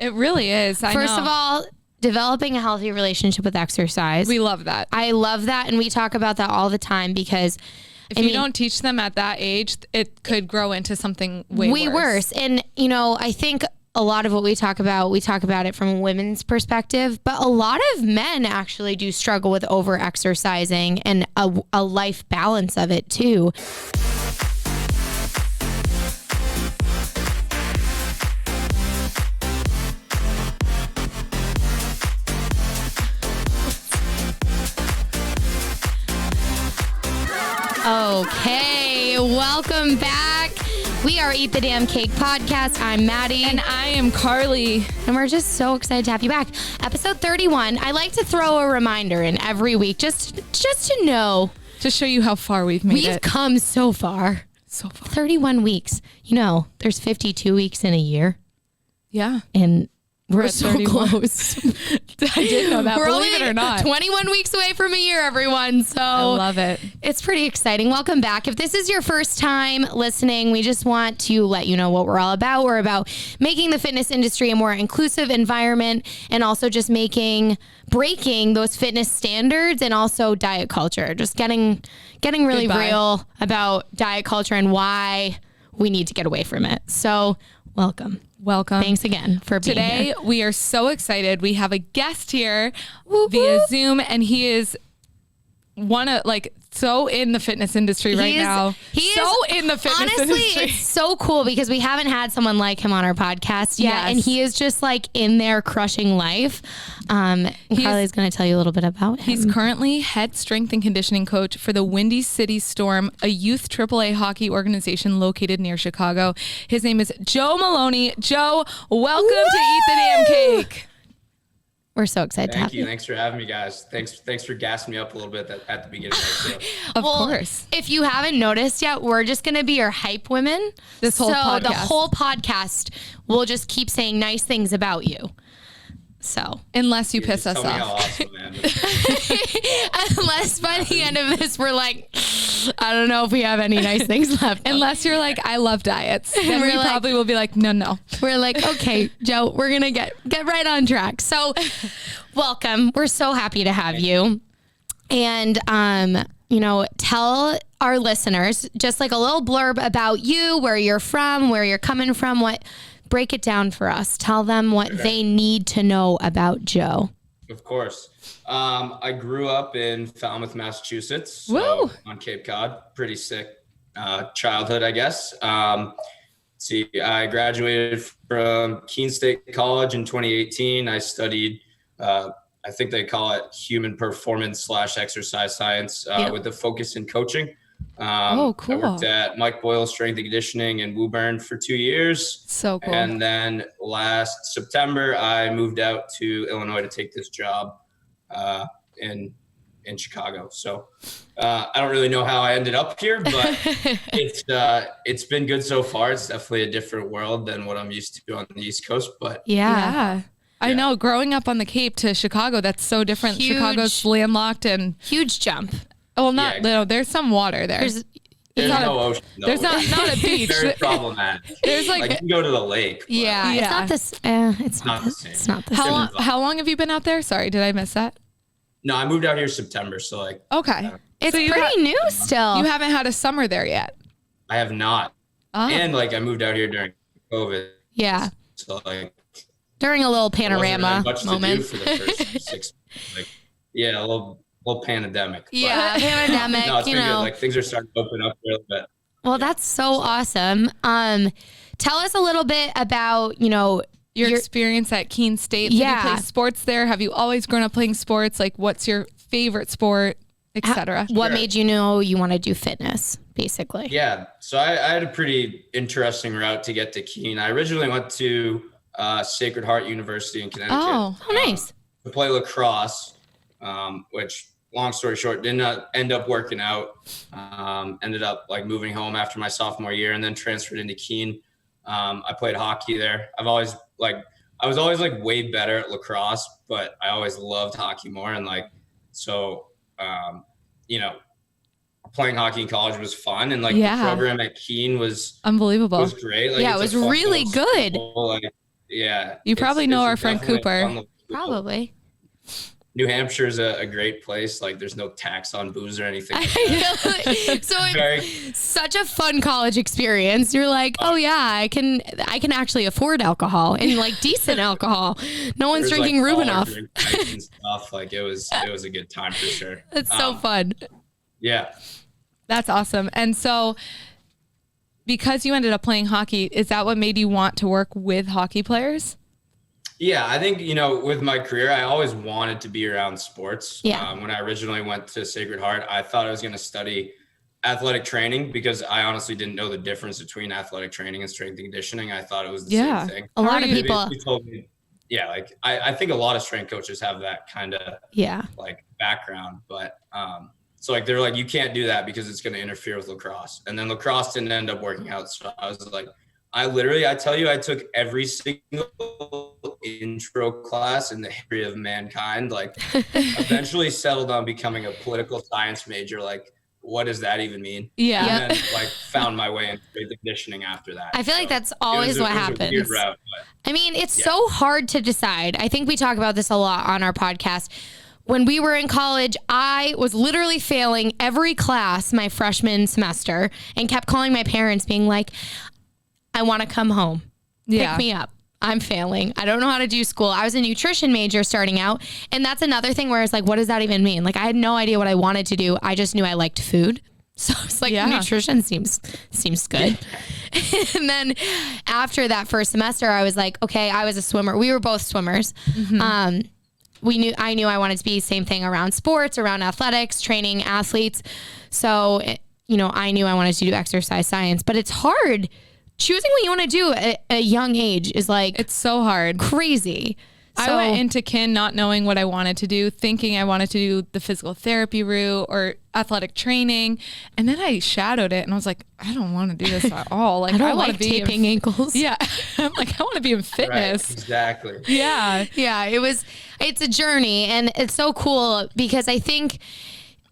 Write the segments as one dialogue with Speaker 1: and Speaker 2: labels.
Speaker 1: It really is.
Speaker 2: First of all, developing a healthy relationship with exercise.
Speaker 1: We love that.
Speaker 2: I love that. And we talk about that all the time because
Speaker 1: if you don't teach them at that age, it could grow into something way worse.
Speaker 2: And, I think a lot of what we talk about it from a women's perspective, but a lot of men actually do struggle with over exercising and a life balance of it too. Okay, welcome back. We are Eat the Damn Cake podcast. I'm Maddie.
Speaker 1: And I am Carly.
Speaker 2: And we're just so excited to have you back. Episode 31. I like to throw a reminder in every week just to know.
Speaker 1: To show you how far we've made it.
Speaker 2: We've come so far. 31 weeks. There's 52 weeks in a year.
Speaker 1: Yeah.
Speaker 2: And we're so 31. Close.
Speaker 1: I didn't know that.
Speaker 2: We're
Speaker 1: Believe
Speaker 2: only
Speaker 1: it or not.
Speaker 2: 21 weeks away from a year, everyone. So
Speaker 1: I love it.
Speaker 2: It's pretty exciting. Welcome back. If this is your first time listening, we just want to let you know what we're all about. We're about making the fitness industry a more inclusive environment and also just breaking those fitness standards and also diet culture. Just getting really real about diet culture and why we need to get away from it. So welcome. Thanks again for being here.
Speaker 1: Today, we are so excited. We have a guest here via Zoom, and he is so in the fitness industry right now.
Speaker 2: He is in the fitness industry. Honestly, it's so cool because we haven't had someone like him on our podcast yet. Yes. And he is just in there crushing life. Carly's going to tell you a little bit about him.
Speaker 1: He's currently head strength and conditioning coach for the Windy City Storm, a youth AAA hockey organization located near Chicago. His name is Joe Meloni. Joe, welcome to Eat the Damn Cake.
Speaker 2: We're so excited to have you.
Speaker 3: Thanks for having me, guys. Thanks for gassing me up a little bit at the beginning of the show.
Speaker 1: Of course.
Speaker 2: If you haven't noticed yet, we're just going to be your hype women.
Speaker 1: The whole
Speaker 2: podcast, we'll just keep saying nice things about you. So
Speaker 1: unless you piss us off.
Speaker 3: How awesome, man.
Speaker 2: Unless by the end of this, we're like, I don't know if we have any nice things left.
Speaker 1: Unless you're like, I love diets. Then we probably will be like, no.
Speaker 2: We're like, okay, Joe, we're going to get right on track. So welcome. We're so happy to have you. And, tell our listeners just a little blurb about you, where you're from, where you're coming from, break it down for us. Tell them what they need to know about Joe.
Speaker 3: Of course. I grew up in Falmouth, Massachusetts,
Speaker 1: so
Speaker 3: on Cape Cod. Pretty sick childhood, I guess. I graduated from Keene State College in 2018. I studied, I think they call it human performance / exercise science with a focus in coaching.
Speaker 1: Cool.
Speaker 3: I worked at Mike Boyle's Strength and Conditioning in Woburn for 2 years.
Speaker 1: So cool.
Speaker 3: And then last September, I moved out to Illinois to take this job in Chicago. So I don't really know how I ended up here, but it's been good so far. It's definitely a different world than what I'm used to on the East Coast. But
Speaker 1: yeah. I know, growing up on the Cape to Chicago, that's so different. Chicago's landlocked and
Speaker 2: huge jump.
Speaker 1: Well, there's some water there.
Speaker 3: There's no ocean. No.
Speaker 1: There's not a beach.
Speaker 3: Very problematic.
Speaker 1: There's
Speaker 3: you can go to the lake.
Speaker 2: Yeah. It's not this. It's not the same. It's not the same.
Speaker 1: How long have you been out there? Sorry, did I miss that?
Speaker 3: No, I moved out here September. So
Speaker 1: okay.
Speaker 2: It's pretty new still.
Speaker 1: You haven't had a summer there yet.
Speaker 3: I have not. Oh. And I moved out here during COVID.
Speaker 2: Yeah.
Speaker 3: So
Speaker 2: during a little panorama
Speaker 3: much
Speaker 2: moment.
Speaker 3: To do for the first 6 months. A little pandemic.
Speaker 2: Yeah, pandemic.
Speaker 3: No, it's been good. Things are starting to open up a little bit.
Speaker 2: Well, that's so awesome. Tell us a little bit about,
Speaker 1: your experience at Keene State. Did you play sports there? Have you always grown up playing sports? What's your favorite sport, etc.?
Speaker 2: What made you know you want to do fitness, basically?
Speaker 3: Yeah. So I had a pretty interesting route to get to Keene. I originally went to Sacred Heart University in Connecticut.
Speaker 2: Oh, nice.
Speaker 3: To play lacrosse, which, long story short, did not end up working out. Ended up moving home after my sophomore year and then transferred into Keene. I played hockey there. I was always way better at lacrosse, but I always loved hockey more. And playing hockey in college was fun. And the program at Keene was
Speaker 1: unbelievable.
Speaker 3: It was great.
Speaker 2: It was really good.
Speaker 3: Yeah.
Speaker 1: You probably know our friend
Speaker 3: definitely a
Speaker 1: Cooper.
Speaker 3: fun little school.
Speaker 2: Probably.
Speaker 3: New Hampshire is a great place. Like there's no tax on booze or anything like that.
Speaker 2: So it's such a fun college experience. You're like, oh yeah, I can actually afford alcohol and like decent alcohol. No one's drinking Rubinoff.
Speaker 3: And stuff. Like it was a good time for sure.
Speaker 2: It's so fun.
Speaker 3: Yeah.
Speaker 1: That's awesome. And so because you ended up playing hockey, is that what made you want to work with hockey players?
Speaker 3: Yeah, I think, with my career, I always wanted to be around sports.
Speaker 2: Yeah.
Speaker 3: When I originally went to Sacred Heart, I thought I was going to study athletic training because I honestly didn't know the difference between athletic training and strength and conditioning. I thought it was the same thing.
Speaker 2: A lot of people.
Speaker 3: Told me, like I think a lot of strength coaches have that kind of like background, but so like they're like, you can't do that because it's going to interfere with lacrosse. And then lacrosse didn't end up working out. So I was like, I tell you, I took every single intro class in the history of mankind, like eventually settled on becoming a political science major. Like, what does that even mean?
Speaker 1: Yeah.
Speaker 3: And then like found my way into strength and conditioning after that.
Speaker 2: I feel like that's always what happens.
Speaker 3: Weird route,
Speaker 2: I mean, it's so hard to decide. I think we talk about this a lot on our podcast. When we were in college, I was literally failing every class my freshman semester and kept calling my parents being like, I want to come home. Pick me up. I'm failing. I don't know how to do school. I was a nutrition major starting out. And that's another thing where it's like, what does that even mean? Like, I had no idea what I wanted to do. I just knew I liked food. So it's like, nutrition seems good. And then after that first semester, I was like, okay, I was a swimmer. We were both swimmers. Mm-hmm. I knew I wanted to be same thing around sports, around athletics, training athletes. So, I knew I wanted to do exercise science, but it's hard. Choosing what you want to do at a young age is like,
Speaker 1: it's so hard.
Speaker 2: Crazy.
Speaker 1: I went into kin not knowing what I wanted to do, thinking I wanted to do the physical therapy route or athletic training. And then I shadowed it and I was like, I don't want to do this at all. Like,
Speaker 2: I
Speaker 1: want
Speaker 2: like
Speaker 1: to be
Speaker 2: taping ankles.
Speaker 1: Yeah. I'm like, I want to be in fitness.
Speaker 3: Right, exactly.
Speaker 2: Yeah. Yeah. It's a journey and it's so cool because I think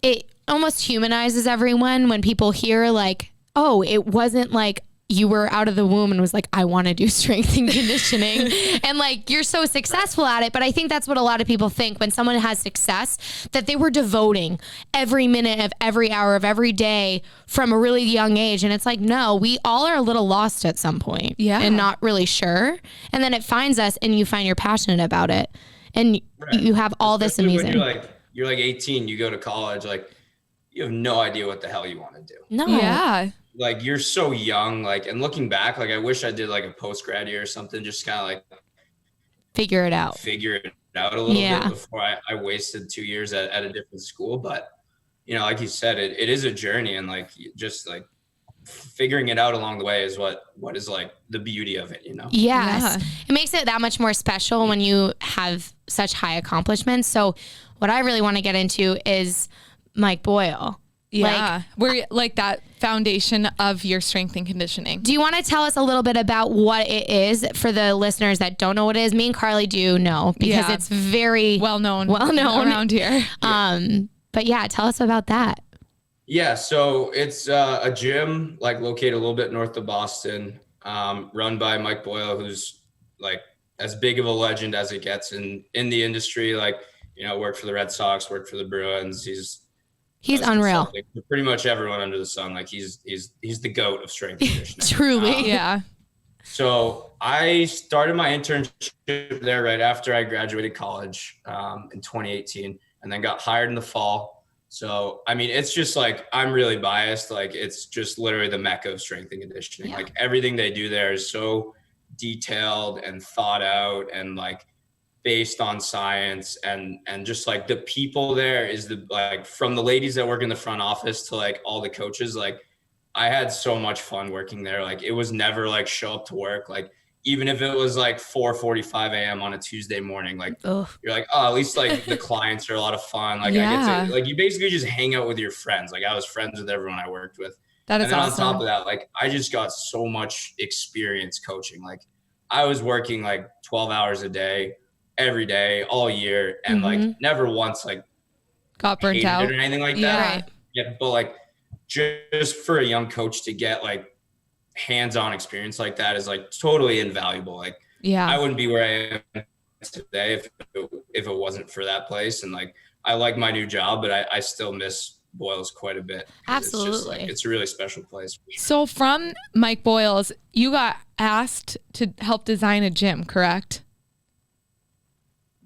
Speaker 2: it almost humanizes everyone when people hear like, oh, it wasn't like, you were out of the womb and was like, I want to do strength and conditioning. And like, you're so successful at it. But I think that's what a lot of people think when someone has success, that they were devoting every minute of every hour of every day from a really young age. And it's like, no, we all are a little lost at some point and not really sure. And then it finds us and you find you're passionate about it. And you have all
Speaker 3: Especially
Speaker 2: this amazing.
Speaker 3: When you're like 18, you go to college, like you have no idea what the hell you want to do.
Speaker 2: No.
Speaker 1: Yeah.
Speaker 3: Like you're so young, like, and looking back, like I wish I did like a post-grad year or something, just kind of like
Speaker 2: figure it out
Speaker 3: a little bit before I wasted 2 years at a different school. But, like you said, it is a journey and like, just like figuring it out along the way is what is like the beauty of it,
Speaker 2: Yes.
Speaker 1: Yeah.
Speaker 2: It makes it that much more special when you have such high accomplishments. So what I really want to get into is Mike Boyle.
Speaker 1: Yeah. We're like that foundation of your strength and conditioning.
Speaker 2: Do you want to tell us a little bit about what it is for the listeners that don't know what it is? Me and Carly do know because it's very
Speaker 1: well known
Speaker 2: around
Speaker 1: here.
Speaker 2: But yeah, tell us about that.
Speaker 3: Yeah. So it's a gym like located a little bit north of Boston, run by Mike Boyle, who's like as big of a legend as it gets in the industry. Like, worked for the Red Sox, worked for the Bruins. He's
Speaker 2: unreal.
Speaker 3: Pretty much everyone under the sun. Like he's the GOAT of strength and conditioning.
Speaker 2: Truly.
Speaker 1: Yeah.
Speaker 3: So I started my internship there right after I graduated college in 2018 and then got hired in the fall. So, I mean, it's just like, I'm really biased. Like it's just literally the mecca of strength and conditioning. Yeah. Like everything they do there is so detailed and thought out and like based on science and just like the people there is from the ladies that work in the front office to like all the coaches. Like I had so much fun working there. Like it was never like show up to work. Like even if it was like 4:45 a.m. on a Tuesday morning, like you're like, oh, at least like the clients are a lot of fun. Like I get to, like you basically just hang out with your friends. Like I was friends with everyone I worked with.
Speaker 1: That is
Speaker 3: and then
Speaker 1: awesome.
Speaker 3: On top of that, like I just got so much experience coaching. Like I was working like 12 hours a day, every day, all year, and like never once like
Speaker 1: got burnt out
Speaker 3: or anything like that. Right. Yeah, but like just for a young coach to get like hands-on experience like that is like totally invaluable. Like
Speaker 1: Yeah.
Speaker 3: I wouldn't be where I am today if it wasn't for that place. And like, I like my new job, but I still miss Boyle's quite a bit.
Speaker 2: Absolutely.
Speaker 3: It's just like, it's a really special place.
Speaker 1: So from Mike Boyle's, you got asked to help design a gym, correct?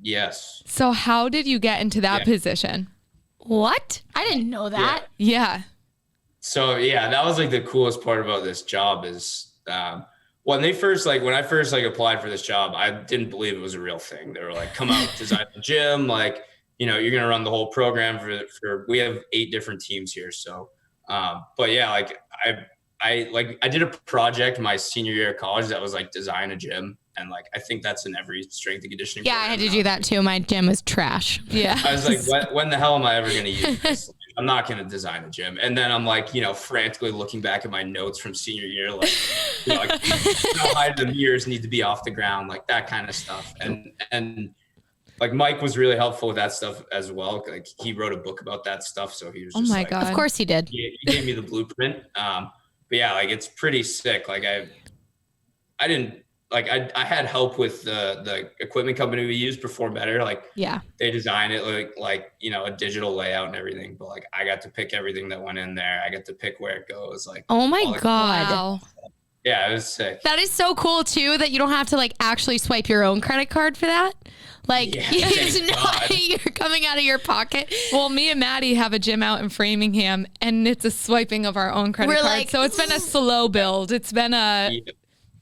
Speaker 3: Yes.
Speaker 1: So how did you get into that position?
Speaker 2: What? I didn't know that.
Speaker 1: Yeah.
Speaker 3: So yeah, that was like the coolest part about this job is when I first applied for this job, I didn't believe it was a real thing. They were like, come out, design the gym. Like, you know, you're going to run the whole program for, we have 8 different teams here. So, but yeah, like I did a project my senior year of college that was like design a gym. And like, I think that's in every strength and conditioning.
Speaker 2: Yeah, I had to do that too. My gym was trash.
Speaker 1: Yeah.
Speaker 3: I was like, when the hell am I ever going to use this? I'm not going to design a gym. And then I'm like, you know, frantically looking back at my notes from senior year, like, you know, like how high do the mirrors need to be off the ground, like that kind of stuff. And like Mike was really helpful with that stuff as well. Like he wrote a book about that stuff. So he was just like,
Speaker 2: God. Of course he did.
Speaker 3: He gave me the blueprint. But yeah, like it's pretty sick. Like I didn't, like I had help with the equipment company we used, Perform Better. Like they designed it like, you know, a digital layout and everything. But like I got to pick everything that went in there. I got to pick where it goes. Like,
Speaker 2: oh my God.
Speaker 1: Wow.
Speaker 3: Yeah, it was sick.
Speaker 2: That is so cool too, that you don't have to like actually swipe your own credit card for that. Like you're coming out of your pocket.
Speaker 1: Well, me and Maddie have a gym out in Framingham and it's a swiping of our own credit card.
Speaker 2: Like,
Speaker 1: so it's been a slow build. It's been a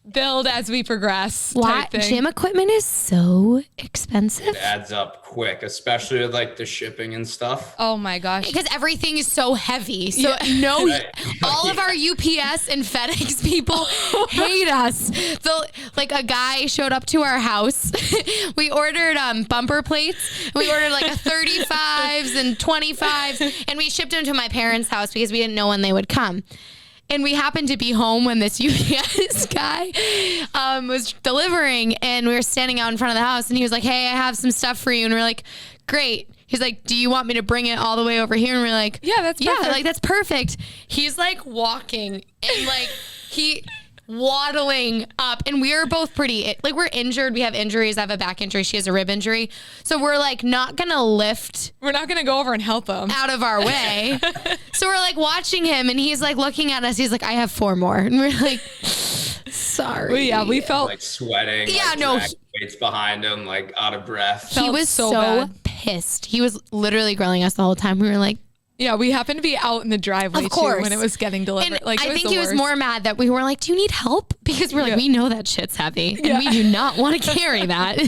Speaker 1: build as we progress.
Speaker 2: Gym equipment is so expensive.
Speaker 3: It adds up quick, especially with like the shipping and stuff.
Speaker 1: Oh my gosh.
Speaker 2: Because everything is so heavy. So all of our UPS and FedEx people hate us. So like a guy showed up to our house. We ordered bumper plates. We ordered like a 35s and 25s and we shipped them to my parents' house because we didn't know when they would come. And we happened to be home when this UPS guy was delivering, and we were standing out in front of the house, and he was like, hey, I have some stuff for you. And we're like, great. He's like, do you want me to bring it all the way over here? And we're like,
Speaker 1: yeah, that's perfect.
Speaker 2: Yeah, like that's perfect. He's like walking and like waddling up, and we are both we're injured. We have injuries. I have a back injury. She has a rib injury. So we're like not gonna lift.
Speaker 1: We're not gonna go over and help him
Speaker 2: out of our way. So we're like watching him, and he's like looking at us. He's like, I have 4 more, and we're like, sorry.
Speaker 1: Well, we felt
Speaker 3: like sweating.
Speaker 2: Yeah,
Speaker 3: like, weights behind him, like out of breath.
Speaker 2: He was so pissed. He was literally grilling us the whole time. We were like.
Speaker 1: Yeah, we happened to be out in the driveway too when it was getting delivered.
Speaker 2: And I think he was more mad that we were like, do you need help? Because we're like, we know that shit's heavy and we do not want to carry that.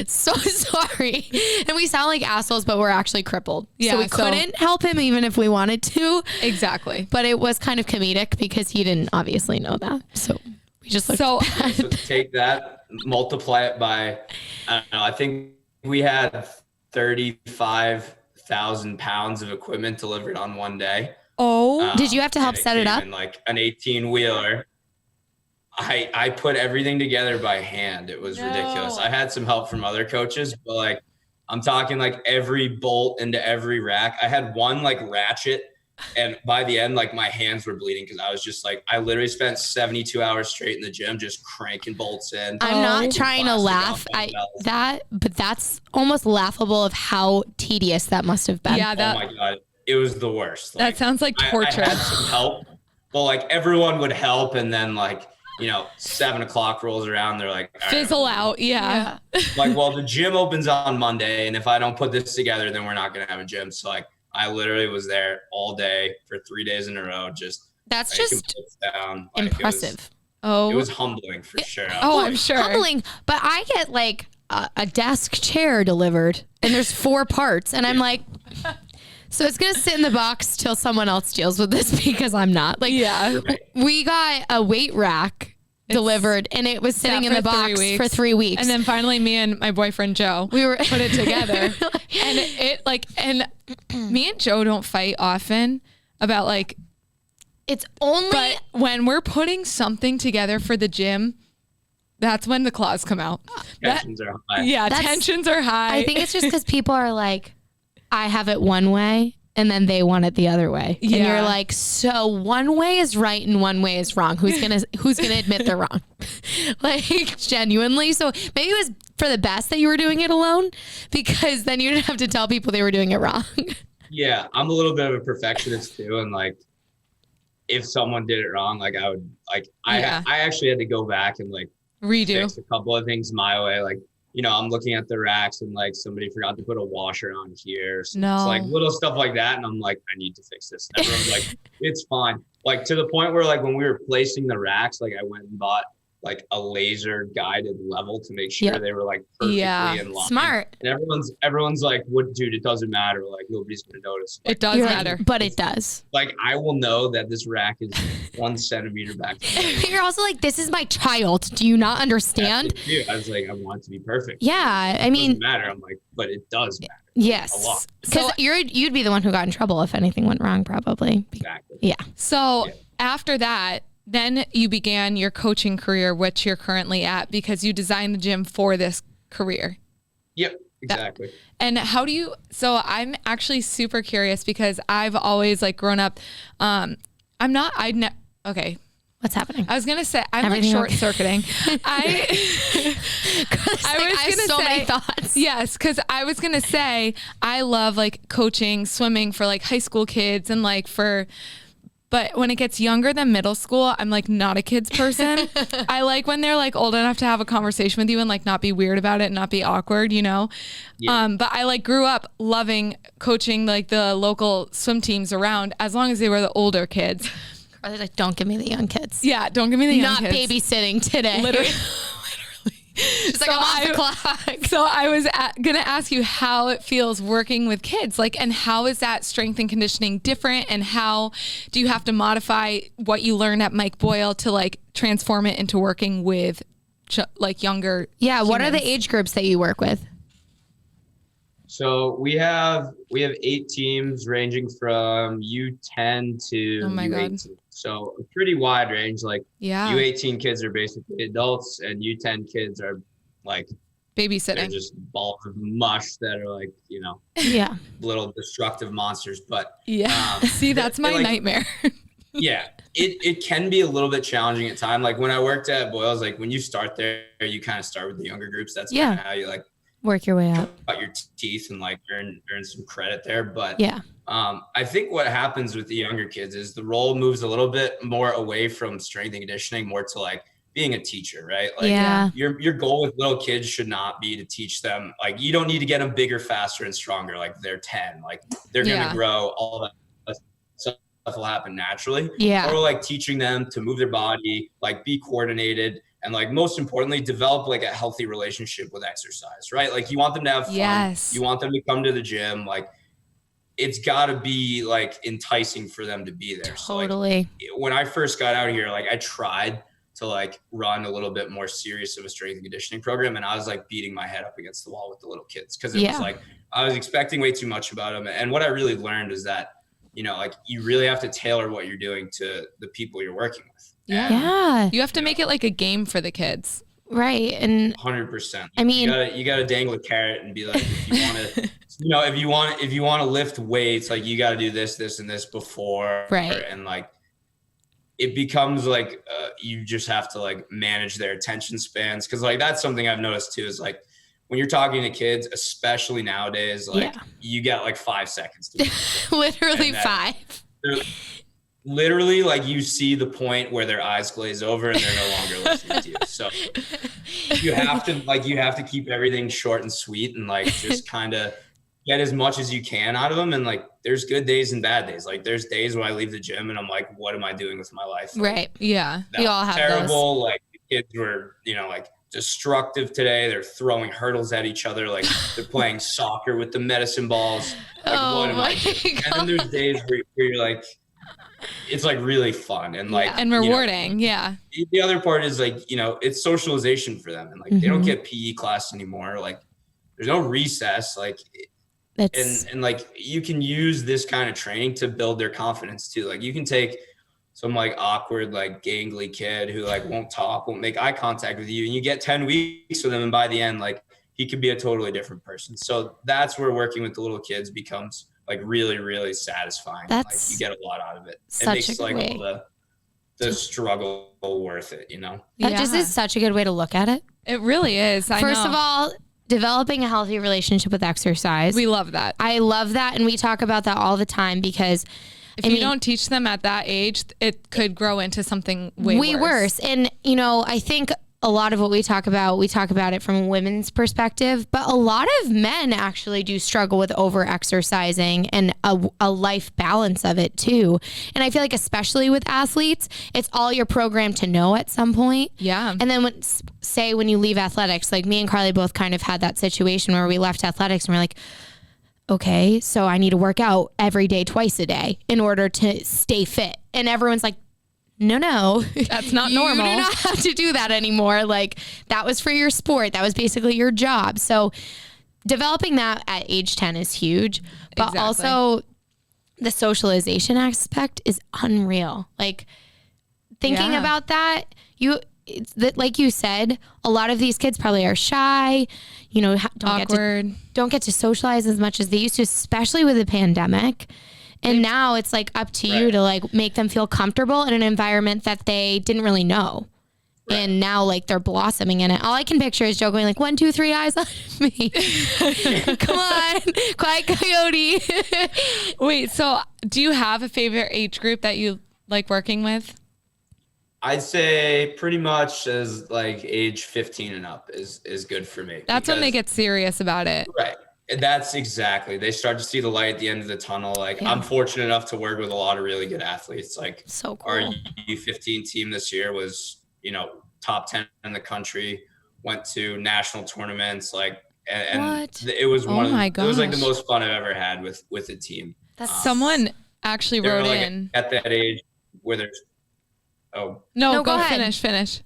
Speaker 2: So sorry. And we sound like assholes, but we're actually crippled. Yeah, so we couldn't help him even if we wanted to.
Speaker 1: Exactly.
Speaker 2: But it was kind of comedic because he didn't obviously know that. So we just looked bad.
Speaker 3: So take that, multiply it by, I don't know, I think we had 35,000 pounds of equipment delivered on one day.
Speaker 2: Oh, did you have to help set it up?
Speaker 3: In like an 18-wheeler. I put everything together by hand. It was ridiculous. I had some help from other coaches, but like I'm talking like every bolt into every rack. I had one like ratchet, and by the end, like my hands were bleeding because I was just like, I literally spent 72 hours straight in the gym just cranking bolts in.
Speaker 2: I'm not trying to laugh. But that's almost laughable of how tedious that must have been.
Speaker 1: Yeah,
Speaker 3: oh my God. It was the worst.
Speaker 1: That sounds like torture.
Speaker 3: I had some help, but like everyone would help, and then like, you know, 7 o'clock rolls around, they're like,
Speaker 1: fizzle out. Yeah.
Speaker 3: Like, well, the gym opens on Monday, and if I don't put this together, then we're not going to have a gym. So like, I literally was there all day for 3 days in a row.
Speaker 2: That's just
Speaker 3: down.
Speaker 2: Like, impressive.
Speaker 3: It was humbling for sure.
Speaker 1: I'm sure.
Speaker 2: Humbling, but I get like a desk chair delivered, and there's 4 parts, and I'm like, so it's gonna sit in the box till someone else deals with this because I'm not. Like, we got a weight rack delivered, and it was sitting in the box for 3 weeks.
Speaker 1: And then finally, me and my boyfriend Joe, put it together, and me and Joe don't fight often about like.
Speaker 2: It's only
Speaker 1: but when we're putting something together for the gym, that's when the claws come out.
Speaker 3: Tensions are high.
Speaker 1: Yeah, tensions are high.
Speaker 2: I think it's just because people are like, I have it one way and then they want it the other way.
Speaker 1: Yeah.
Speaker 2: And you're like, so one way is right and one way is wrong. Who's gonna admit they're wrong? Like, genuinely. So maybe it was for the best that you were doing it alone, because then you didn't have to tell people they were doing it wrong.
Speaker 3: Yeah, I'm a little bit of a perfectionist too, and like if someone did it wrong, like I would like I actually had to go back and like
Speaker 1: redo
Speaker 3: fix a couple of things my way. Like, I'm looking at the racks and like somebody forgot to put a washer on here. So
Speaker 1: No.
Speaker 3: It's like little stuff like that. And I'm like, I need to fix this. And everyone's like, it's fine. Like to the point where like when we were placing the racks, like I went and bought like a laser guided level to make sure they were like perfectly in line.
Speaker 2: Smart.
Speaker 3: And everyone's like, what, dude, it doesn't matter. Like nobody's going to notice. Like,
Speaker 1: it does matter.
Speaker 2: But it does.
Speaker 3: Like I will know that this rack is 1 centimeter back.
Speaker 2: You're also like, this is my child. Do you not understand?
Speaker 3: I was like, I want it to be perfect.
Speaker 2: Yeah. I mean,
Speaker 3: it doesn't matter. I'm like, but it does matter.
Speaker 2: Yes.
Speaker 3: A lot.
Speaker 2: Because you'd be the one who got in trouble if anything went wrong, probably.
Speaker 3: Exactly.
Speaker 2: Yeah.
Speaker 1: So after that, then you began your coaching career, which you're currently at, because you designed the gym for this career.
Speaker 3: Yep, exactly.
Speaker 1: And how do you, so I'm actually super curious because I've always like grown up, okay.
Speaker 2: What's happening?
Speaker 1: I was going to say, I'm
Speaker 2: Everything
Speaker 1: like short circuiting.
Speaker 2: I have so many thoughts.
Speaker 1: Yes. Cause I was going to say, I love like coaching swimming for like high school kids and like but when it gets younger than middle school, I'm like not a kids person. I like when they're like old enough to have a conversation with you and like not be weird about it and not be awkward, Yeah. But I like grew up loving coaching like the local swim teams around as long as they were the older kids.
Speaker 2: Or they're like, don't give me the young kids.
Speaker 1: Yeah, don't give me the young kids.
Speaker 2: Not babysitting today.
Speaker 1: Literally.
Speaker 2: She's like, I'm off the clock.
Speaker 1: So I was going to ask you how it feels working with kids, like, and how is that strength and conditioning different? And how do you have to modify what you learned at Mike Boyle to like transform it into working with like younger?
Speaker 2: Yeah. What are
Speaker 1: humans?
Speaker 2: the age groups that you work with?
Speaker 3: So we have 8 teams ranging from U10 to U18. So a pretty wide range. Like U18 kids are basically adults and U10 kids are like
Speaker 1: babysitting.
Speaker 3: They're just balls of mush that are like, little destructive monsters. But
Speaker 1: see, that's my nightmare.
Speaker 3: Yeah, it can be a little bit challenging at times. Like when I worked at Boyle's, like when you start there, you kind of start with the younger groups. That's kind of how you like
Speaker 2: work your way up,
Speaker 3: cut your teeth and like earn some credit there. But
Speaker 2: I
Speaker 3: think what happens with the younger kids is the role moves a little bit more away from strength and conditioning, more to like being a teacher, right? Like your goal with little kids should not be to teach them, like you don't need to get them bigger, faster, and stronger. Like they're 10, like they're going to grow, all that stuff will happen naturally. Or like teaching them to move their body, like be coordinated, and like most importantly, develop like a healthy relationship with exercise, right? Like you want them to have fun. You want them to come to the gym. Like it's got to be like enticing for them to be there.
Speaker 2: Totally.
Speaker 3: So, like, when I first got out here, like I tried to like run a little bit more serious of a strength and conditioning program, and I was like beating my head up against the wall with the little kids because it was like I was expecting way too much about them. And what I really learned is that like you really have to tailor what you're doing to the people you're working with.
Speaker 1: You have to make it like a game for the kids.
Speaker 2: Right. And
Speaker 3: 100%.
Speaker 2: I mean,
Speaker 3: you gotta dangle a carrot and be like, if you want to, if you want to lift weights, like you got to do this, and this before.
Speaker 2: Right.
Speaker 3: And like, it becomes like, you just have to like manage their attention spans. Cause like, that's something I've noticed too, is like, when you're talking to kids, especially nowadays, like you get like 5 seconds to
Speaker 2: literally 5.
Speaker 3: Literally, like you see the point where their eyes glaze over and they're no longer listening to you. So you have to keep everything short and sweet and like just kind of get as much as you can out of them. And like, there's good days and bad days. Like there's days when I leave the gym and I'm like, what am I doing with my life? Like,
Speaker 2: right. Yeah. We all have
Speaker 3: terrible.
Speaker 2: those.
Speaker 3: Like the kids were, like destructive today. They're throwing hurdles at each other. Like they're playing soccer with the medicine balls. Like, what am I doing? And then there's days where you're like, it's like really fun and like
Speaker 1: and rewarding.
Speaker 3: The other part is like, it's socialization for them, and like they don't get PE class anymore. Like there's no recess. Like and like you can use this kind of training to build their confidence too. Like you can take some like awkward, like gangly kid who like won't talk, won't make eye contact with you, and you get 10 weeks with him, and by the end, like he could be a totally different person. So that's where working with the little kids becomes like really, really satisfying.
Speaker 2: That's
Speaker 3: like you get a lot out of it. It
Speaker 2: such
Speaker 3: makes
Speaker 2: a good
Speaker 3: like
Speaker 2: way.
Speaker 3: all the struggle worth it, you know?
Speaker 2: That just is such a good way to look at it.
Speaker 1: It really is.
Speaker 2: First of all, developing a healthy relationship with exercise.
Speaker 1: We love that.
Speaker 2: I love that. And we talk about that all the time because
Speaker 1: if you don't teach them at that age, it could grow into something way worse.
Speaker 2: And, you know, I think a lot of what we talk about it from a women's perspective, but a lot of men actually do struggle with over exercising and a life balance of it too. And I feel like especially with athletes, it's all you're programmed to know at some point.
Speaker 1: Yeah.
Speaker 2: And then when you leave athletics, like me and Carly both kind of had that situation where we left athletics and we're like, okay, so I need to work out every day, twice a day in order to stay fit. And everyone's like, no,
Speaker 1: that's not normal.
Speaker 2: You do not have to do that anymore. Like that was for your sport. That was basically your job. So developing that at age 10 is huge, but also the socialization aspect is unreal. Like thinking about that, like you said, a lot of these kids probably are shy, you know, don't get to socialize as much as they used to, especially with the pandemic. And now it's like up to you to like make them feel comfortable in an environment that they didn't really know. Right. And now like they're blossoming in it. All I can picture is Joe going like 1, 2, 3 eyes on me. Come on, quiet coyote.
Speaker 1: Wait, so do you have a favorite age group that you like working with?
Speaker 3: I'd say pretty much as like age 15 and up is good for me.
Speaker 1: That's when they get serious about it.
Speaker 3: Right. That's exactly. They start to see the light at the end of the tunnel. Like I'm fortunate enough to work with a lot of really good athletes. Like
Speaker 2: so cool.
Speaker 3: Our U15 team this year was, you know, top 10 in the country, went to national tournaments. Like, and it was it was like the most fun I've ever had with a team.
Speaker 2: That's
Speaker 1: someone actually wrote
Speaker 3: like
Speaker 1: in
Speaker 3: at that age where there's,
Speaker 1: no, go ahead. Finish.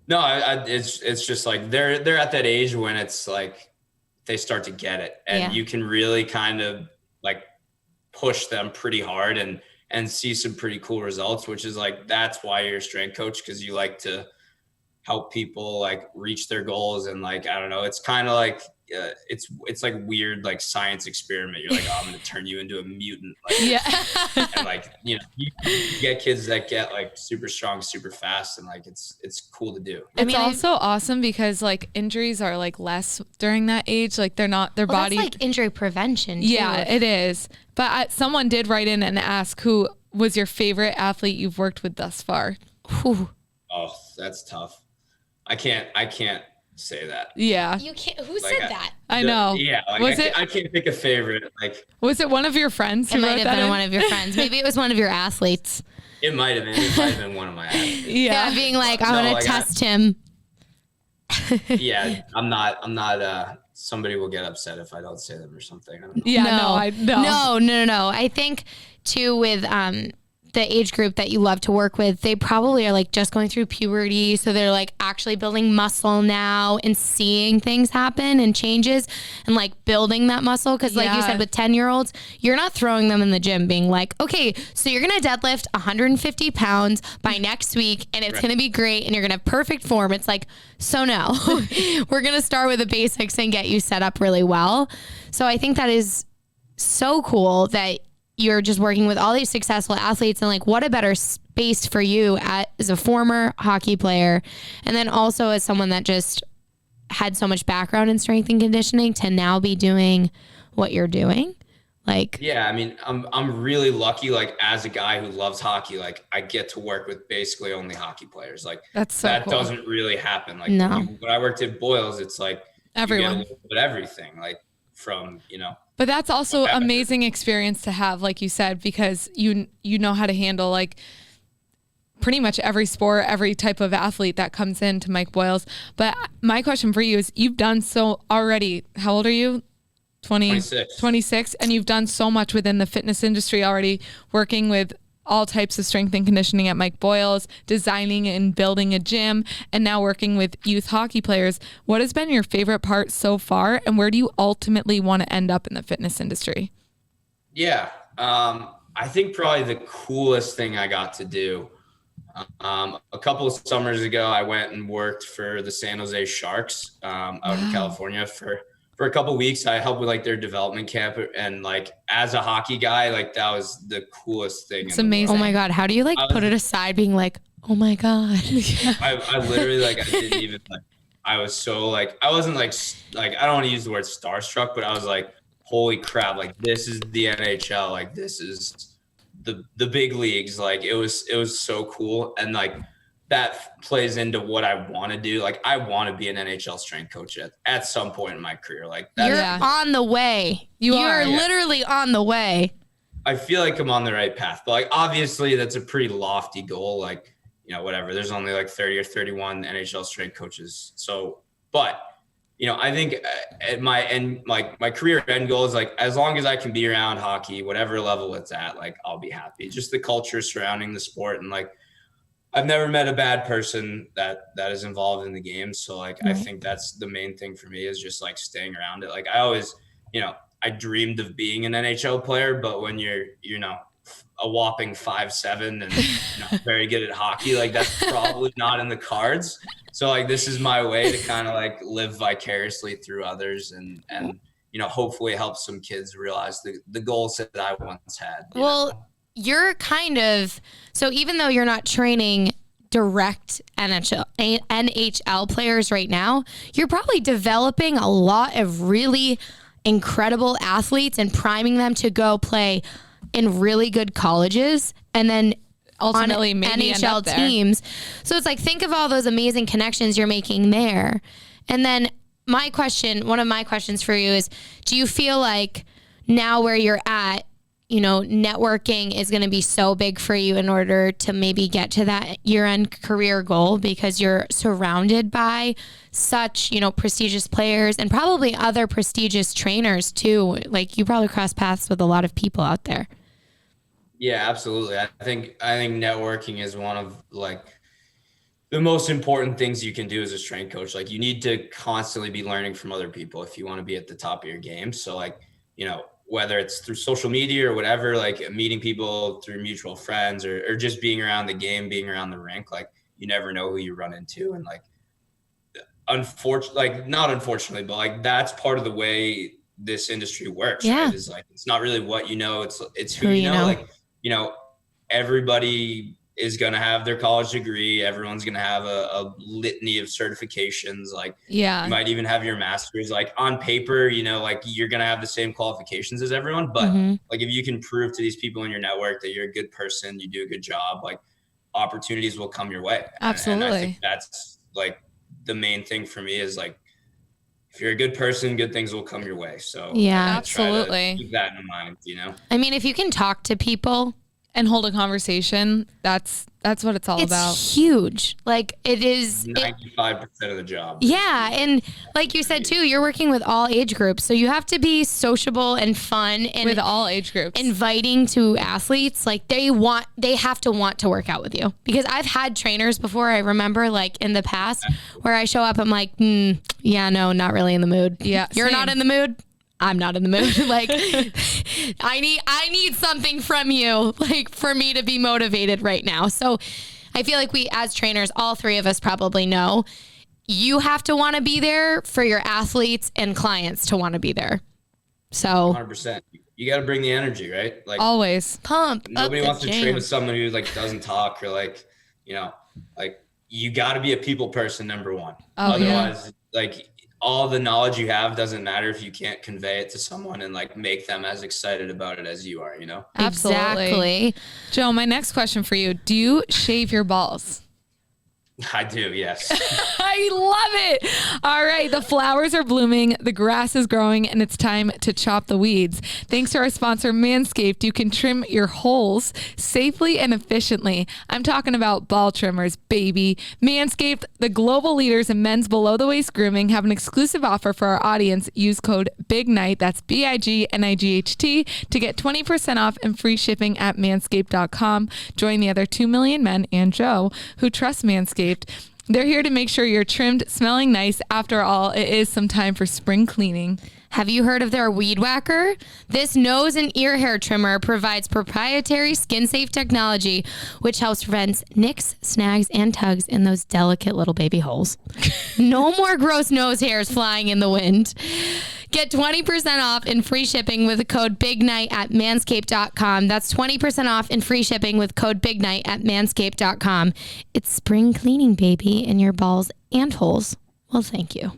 Speaker 3: No, it's just like they're at that age when it's like they start to get it, and you can really kind of like push them pretty hard and see some pretty cool results, which is like that's why you're a strength coach, because you like to help people like reach their goals. And like I don't know, it's kind of like it's like weird like science experiment. You're like, oh, I'm gonna turn you into a mutant. Like, and like, you know, you get kids that get like super strong super fast, and like it's cool to do.
Speaker 1: It's also awesome because like injuries are like less during that age. Like they're not their body.
Speaker 2: That's like injury prevention too.
Speaker 1: Yeah, it is. But someone did write in and ask, who was your favorite athlete you've worked with thus far?
Speaker 2: Whew.
Speaker 3: Oh, that's tough. I can't say that.
Speaker 1: Yeah.
Speaker 2: You can't. Who said that?
Speaker 1: I know.
Speaker 3: Yeah. Like I can't pick a favorite. Like,
Speaker 1: was it one of your friends?
Speaker 2: It might have been one of your friends. Maybe it was one of your athletes.
Speaker 3: It might have been. It might have been one of my athletes.
Speaker 2: Yeah, being like, I want to test him.
Speaker 3: Yeah, I'm not. Somebody will get upset if I don't say them or something. I don't know.
Speaker 1: Yeah,
Speaker 2: no. I think too with the age group that you love to work with, they probably are like just going through puberty. So they're like actually building muscle now and seeing things happen and changes and like building that muscle. Cause like you said, with 10-year-olds, you're not throwing them in the gym being like, okay, so you're going to deadlift 150 pounds by next week and it's going to be great. And you're going to have perfect form. It's like, so no, we're going to start with the basics and get you set up really well. So I think that is so cool that you're just working with all these successful athletes, and like what a better space for you as a former hockey player, and then also as someone that just had so much background in strength and conditioning to now be doing what you're doing. Like,
Speaker 3: yeah, I mean, I'm really lucky. Like as a guy who loves hockey, like I get to work with basically only hockey players. Like
Speaker 1: that's so
Speaker 3: that
Speaker 1: cool.
Speaker 3: Doesn't really happen. Like
Speaker 2: no.
Speaker 3: When I worked at Boyles, it's like
Speaker 1: everyone,
Speaker 3: you get a little bit of everything. Like from, you know.
Speaker 1: But that's also amazing experience to have, like you said, because you know how to handle like pretty much every sport, every type of athlete that comes into Mike Boyles. But my question for you is, you've done so already. How old are you? 26. And you've done so much within the fitness industry already, working with all types of strength and conditioning at Mike Boyles, designing and building a gym, and now working with youth hockey players. What has been your favorite part so far, and where do you ultimately want to end up in the fitness industry?
Speaker 3: Yeah, I think probably the coolest thing I got to do, a couple of summers ago, I went and worked for the San Jose Sharks out in California for for a couple of weeks, I helped with like their development camp, and like as a hockey guy, like that was the coolest thing.
Speaker 1: It's amazing.
Speaker 2: Oh my God. How do you like put it aside being like, oh my God.
Speaker 3: I literally like, I didn't even like, I was so like, I wasn't like, I don't want to use the word starstruck, but I was like, holy crap, like this is the NHL. Like this is the big leagues. Like it was so cool. And like, that plays into what I want to do. Like I want to be an NHL strength coach at some point in my career. Like
Speaker 2: you're on the way. You're literally on the way.
Speaker 3: I feel like I'm on the right path, but like, obviously that's a pretty lofty goal. Like, you know, whatever, there's only like 30 or 31 NHL strength coaches. So, but you know, I think at my end, like my career end goal is like, as long as I can be around hockey, whatever level it's at, like I'll be happy. Just the culture surrounding the sport, and like, I've never met a bad person that is involved in the game. So like, I think that's the main thing for me, is just like staying around it. Like I always, you know, I dreamed of being an NHL player, but when you're, you know, a whopping 5'7" and you know, very good at hockey, like that's probably not in the cards. So like, this is my way to kind of like live vicariously through others, and, you know, hopefully help some kids realize the goals that I once had.
Speaker 2: Well, you're kind of, so even though you're not training direct NHL players right now, you're probably developing a lot of really incredible athletes and priming them to go play in really good colleges and then ultimately maybe NHL teams. So it's like, think of all those amazing connections you're making there. And then one of my questions for you is, do you feel like now where you're at, you know, networking is going to be so big for you in order to maybe get to that year-end career goal, because you're surrounded by such, you know, prestigious players and probably other prestigious trainers too. Like you probably cross paths with a lot of people out there.
Speaker 3: Yeah, absolutely. I think networking is one of like the most important things you can do as a strength coach. Like you need to constantly be learning from other people if you want to be at the top of your game. So like, you know, whether it's through social media or whatever, like meeting people through mutual friends or just being around the game, being around the rink, like you never know who you run into. And like, not unfortunately, but like that's part of the way this industry works.
Speaker 2: Yeah.
Speaker 3: Right? Is like, it's not really what you know, it's who you know. Like, you know, everybody is going to have their college degree. Everyone's going to have a litany of certifications. Like, you might even have your master's. Like on paper, you know, like you're going to have the same qualifications as everyone. But like, if you can prove to these people in your network that you're a good person, you do a good job, like opportunities will come your way.
Speaker 1: Absolutely.
Speaker 3: And I think that's like the main thing for me, is like, if you're a good person, good things will come your way. So
Speaker 2: yeah,
Speaker 1: absolutely.
Speaker 3: Keep that in mind, you know?
Speaker 2: I mean, if you can talk to people
Speaker 1: and hold a conversation, that's what it's all about.
Speaker 2: It's huge. Like it is
Speaker 3: 95% of the job.
Speaker 2: Yeah. And like you said too, you're working with all age groups. So you have to be sociable and fun and
Speaker 1: with all age groups,
Speaker 2: inviting to athletes. Like they have to want to work out with you, because I've had trainers before. I remember like in the past where I show up, I'm like, yeah, no, not really in the mood.
Speaker 1: Yeah.
Speaker 2: You're not in the mood. I'm not in the mood. Like I need something from you, like for me to be motivated right now. So I feel like we as trainers, all three of us probably know, you have to want to be there for your athletes and clients to want to be there. So
Speaker 3: 100%. You got to bring the energy, right? Like
Speaker 1: always
Speaker 2: pump.
Speaker 3: Nobody wants to train with someone who like doesn't talk, or like, you know, like you got to be a people person, number one. Otherwise, like all the knowledge you have doesn't matter if you can't convey it to someone and like make them as excited about it as you are, you know?
Speaker 1: Absolutely.
Speaker 2: Exactly.
Speaker 1: Joe, my next question for you. Do you shave your balls?
Speaker 3: I do, yes.
Speaker 1: I love it. All right. The flowers are blooming, the grass is growing, and it's time to chop the weeds. Thanks to our sponsor, Manscaped, you can trim your holes safely and efficiently. I'm talking about ball trimmers, baby. Manscaped, the global leaders in men's below-the-waist grooming, have an exclusive offer for our audience. Use code BIGNIGHT, that's BIGNIGHT, to get 20% off and free shipping at manscaped.com. Join the other 2 million men and Joe who trust Manscaped. They're here to make sure you're trimmed, smelling nice. After all, it is some time for spring cleaning.
Speaker 2: Have you heard of their Weed Whacker? This nose and ear hair trimmer provides proprietary skin-safe technology, which helps prevent nicks, snags, and tugs in those delicate little baby holes. No more gross nose hairs flying in the wind. Get 20% off and free shipping with the code BIGNIGHT at manscaped.com. That's 20% off and free shipping with code BIGNIGHT at manscaped.com. It's spring cleaning, baby, in your balls and holes. Well, thank you.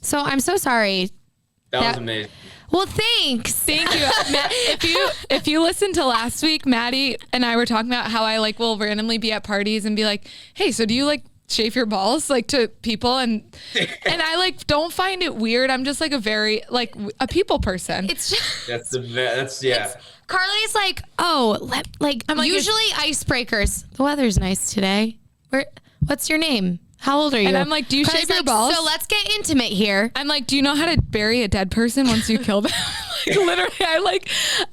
Speaker 2: So I'm so sorry.
Speaker 3: That was amazing.
Speaker 2: Well, thanks.
Speaker 1: Thank you. If you listened to last week, Maddie and I were talking about how I like will randomly be at parties and be like, hey, so do you like shave your balls like to people? And I like don't find it weird. I'm just like a very like a people person.
Speaker 2: It's just,
Speaker 3: that's yeah.
Speaker 2: Carly's like, I'm like usually icebreakers. The weather's nice today. What's your name? How old are you?
Speaker 1: And I'm like, do you
Speaker 2: Carly's
Speaker 1: shave your
Speaker 2: like,
Speaker 1: balls?
Speaker 2: So let's get intimate here.
Speaker 1: I'm like, do you know how to bury a dead person once you kill them? Like, literally,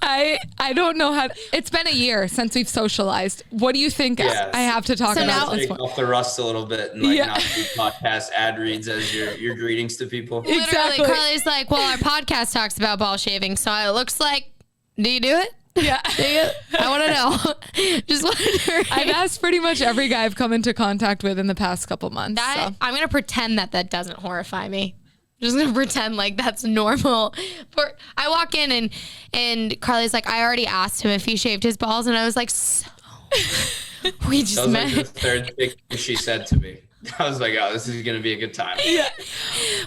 Speaker 1: I don't know how. It's been a year since we've socialized. What do you think I have to talk about?
Speaker 3: Take off the rust a little bit and not do podcast ad reads as your greetings to people.
Speaker 2: Literally, Carly's like, well, our podcast talks about ball shaving, so it looks like, do you do it?
Speaker 1: Yeah.
Speaker 2: I want to know. Just wondering.
Speaker 1: I've asked pretty much every guy I've come into contact with in the past couple months.
Speaker 2: I'm going to pretend that doesn't horrify me. I'm just going to pretend like that's normal. I walk in and Carly's like, I already asked him if he shaved his balls. And I was like, so we just
Speaker 3: that was
Speaker 2: met.
Speaker 3: like the third thing she said to me. I was like, oh, this is going to be a good time.
Speaker 1: Yeah.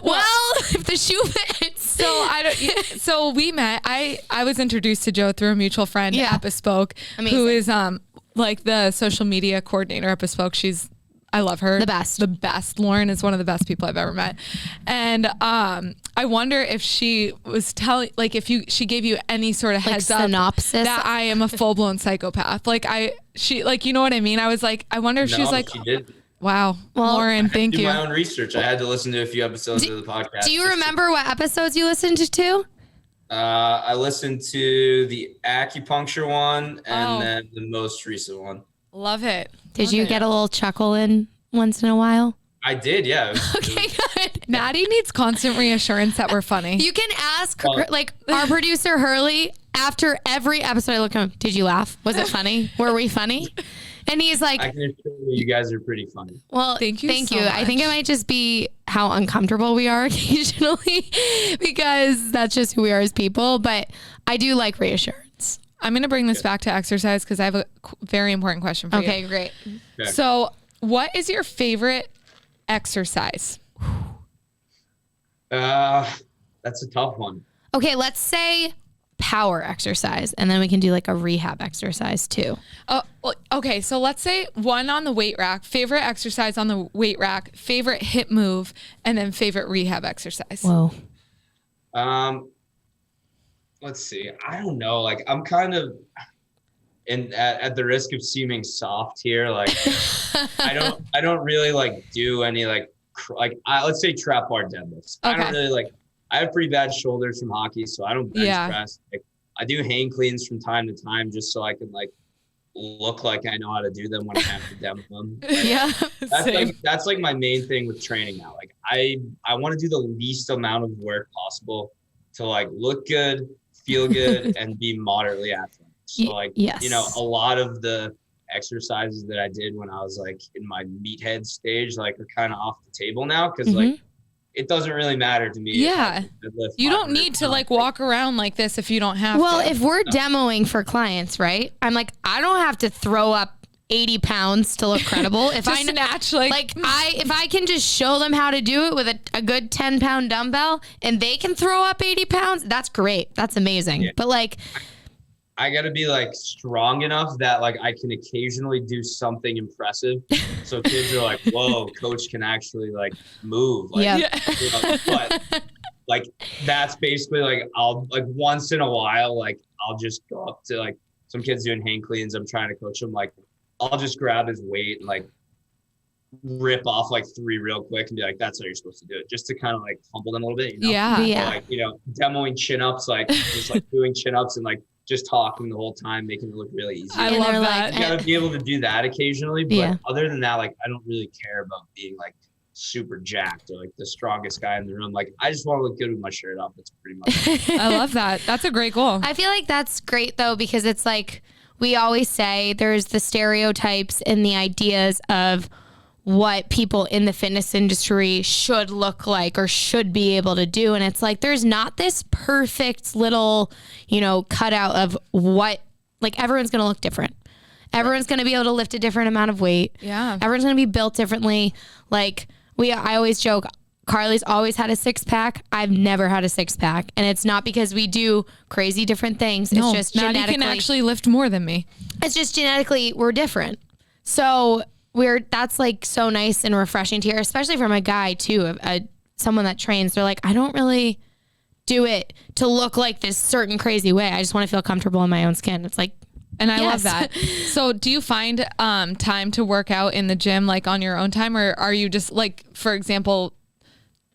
Speaker 2: Well, if the shoe fits.
Speaker 1: So we met. I was introduced to Joe through a mutual friend at Bespoke, who is like the social media coordinator at Bespoke. I love her.
Speaker 2: The best.
Speaker 1: Lauren is one of the best people I've ever met. And I wonder if she was telling, like, she gave you any sort of heads up
Speaker 2: synopsis
Speaker 1: that I am a full blown psychopath. Like you know what I mean? I was like, I wonder if she's like,
Speaker 3: she did.
Speaker 1: Wow. Well, Lauren, thank you.
Speaker 3: I do my own research. I had to listen to a few episodes of the podcast.
Speaker 2: Do you remember what episodes you listened to?
Speaker 3: I listened to the acupuncture one and then the most recent one.
Speaker 1: Love it.
Speaker 2: Did you get a little chuckle in once in a while?
Speaker 3: I did, yeah.
Speaker 2: Okay, good.
Speaker 1: Maddie needs constant reassurance that we're funny.
Speaker 2: You can ask our producer Hurley after every episode. I look at him. Did you laugh? Was it funny? Were we funny? And he's like,
Speaker 3: I can assure you guys are pretty funny.
Speaker 2: Well, thank you.
Speaker 1: So
Speaker 2: I think it might just be how uncomfortable we are occasionally because that's just who we are as people. But I do like reassurance.
Speaker 1: I'm going to bring this back to exercise because I have a very important question for you.
Speaker 2: Okay, great.
Speaker 3: Okay.
Speaker 1: So what is your favorite exercise?
Speaker 3: That's a tough one.
Speaker 2: Okay, let's say power exercise, and then we can do like a rehab exercise too.
Speaker 1: Oh, okay. So let's say one on the weight rack, favorite exercise on the weight rack, favorite hip move, and then favorite rehab exercise.
Speaker 2: Whoa.
Speaker 3: Let's see. I don't know. Like I'm kind of at the risk of seeming soft here. Like I don't really like do any let's say trap bar deadlifts.
Speaker 1: Okay.
Speaker 3: I don't really like. I have pretty bad shoulders from hockey, so I don't bench press. Like, I do hang cleans from time to time just so I can like look like I know how to do them when I have to demo them. That's like my main thing with training now. Like I want to do the least amount of work possible to like look good, feel good, and be moderately athletic. So like a lot of the exercises that I did when I was like in my meathead stage like are kind of off the table now because like it doesn't really matter to me.
Speaker 1: Yeah. You don't need to like walk around like this if you don't have to.
Speaker 2: Well, if we're demoing for clients, right? I'm like, I don't have to throw up 80 pounds to look credible. If I
Speaker 1: snatch
Speaker 2: if I can just show them how to do it with a good 10-pound dumbbell and they can throw up 80 pounds, that's great. That's amazing. Yeah. But like,
Speaker 3: I gotta be like strong enough that like I can occasionally do something impressive. So kids are like, whoa, coach can actually like move. Like, but like that's basically like I'll like once in a while, like I'll just go up to like some kids doing hang cleans. I'm trying to coach them. Like I'll just grab his weight and like rip off like 3 real quick and be like, that's how you're supposed to do it. Just to kind of like humble them a little bit, you know?
Speaker 1: Yeah.
Speaker 3: Or, like, you know, demoing chin ups, like just like doing chin ups and like just talking the whole time, making it look really easy.
Speaker 1: I love that.
Speaker 3: You gotta be able to do that occasionally, but other than that, like I don't really care about being like super jacked or like the strongest guy in the room. Like I just want to look good with my shirt off. That's pretty much it.
Speaker 1: I love that. That's a great goal.
Speaker 2: I feel like that's great though, because it's like we always say there's the stereotypes and the ideas of what people in the fitness industry should look like or should be able to do. And it's like, there's not this perfect little, cutout of what, like, everyone's going to look different. Everyone's going to be able to lift a different amount of weight.
Speaker 1: Yeah.
Speaker 2: Everyone's going to be built differently. Like I always joke, Carly's always had a 6-pack. I've never had a 6-pack. And it's not because we do crazy different things.
Speaker 1: No,
Speaker 2: it's just
Speaker 1: Maddie
Speaker 2: genetically.
Speaker 1: can actually lift more than me.
Speaker 2: It's just genetically, we're different. So that's like so nice and refreshing to hear, especially from a guy too, someone that trains. They're like, I don't really do it to look like this certain crazy way. I just want to feel comfortable in my own skin. It's like,
Speaker 1: and I
Speaker 2: yes.
Speaker 1: love that. So do you find time to work out in the gym, like on your own time, or are you just like, for example,